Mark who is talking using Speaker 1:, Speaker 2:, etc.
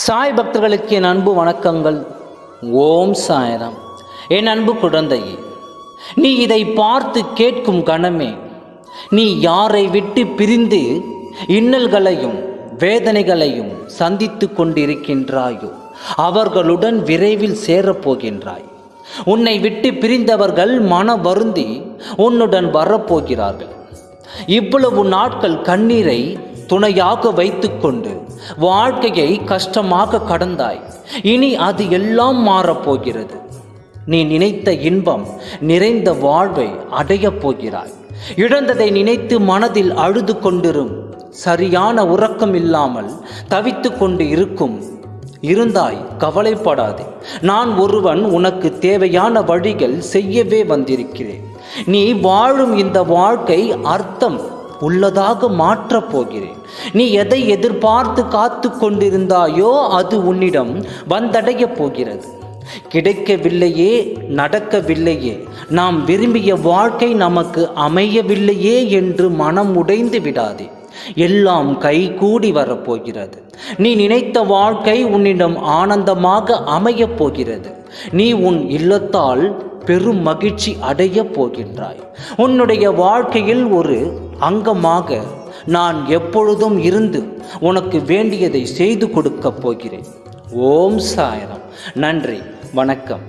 Speaker 1: சாய் பக்தர்களுக்கு என் அன்பு வணக்கங்கள். ஓம் சாய்ராம். என் அன்பு குழந்தையே, நீ இதை பார்த்து கேட்கும் கணமே, நீ யாரை விட்டு பிரிந்து இன்னல்களையும் வேதனைகளையும் சந்தித்து கொண்டிருக்கின்றாயோ அவர்களுடன் விரைவில் சேரப்போகின்றாய். உன்னை விட்டு பிரிந்தவர்கள் மன வருந்தி உன்னுடன் வரப்போகிறார்கள். இவ்வளவு நாட்கள் கண்ணீரை துணையாக வைத்துக்கொண்டு வாழ்க்கையை கஷ்டமாக கடந்தாய். இனி அது எல்லாம் மாறப்போகிறது. நீ நினைத்த இன்பம் நிறைந்த வாழ்வை அடையப் போகிறாய். இழந்ததை நினைத்து மனதில் அழுது கொண்டிரும். சரியான உறக்கம் இல்லாமல் தவித்து கொண்டு இருந்தாய். கவலைப்படாதே. நான் ஒருவன் உனக்கு தேவையான வழிகள் செய்யவே வந்திருக்கிறேன். நீ வாழும் இந்த வாழ்க்கை அர்த்தம் உள்ளதாக மாற்றப் போகிறேன். நீ எதை எதிர்பார்த்து காத்து கொண்டிருந்தாயோ அது உன்னிடம் வந்தடையப் போகிறது. கிடைக்கவில்லையே, நடக்கவில்லையே, நாம் விரும்பிய வாழ்க்கை நமக்கு அமையவில்லையே என்று மனம் உடைந்து விடாதே. எல்லாம் கைகூடி வரப்போகிறது. நீ நினைத்த வாழ்க்கை உன்னிடம் ஆனந்தமாக அமையப் போகிறது. நீ உன் இல்லத்தால் பெரும் மகிழ்ச்சி அடையப் போகின்றாய். உன்னுடைய வாழ்க்கையில் ஒரு அங்கமாக நான் எப்பொழுதும் இருந்து உனக்கு வேண்டியதை செய்து கொடுக்கப் போகிறேன். ஓம் சாய்ராம். நன்றி, வணக்கம்.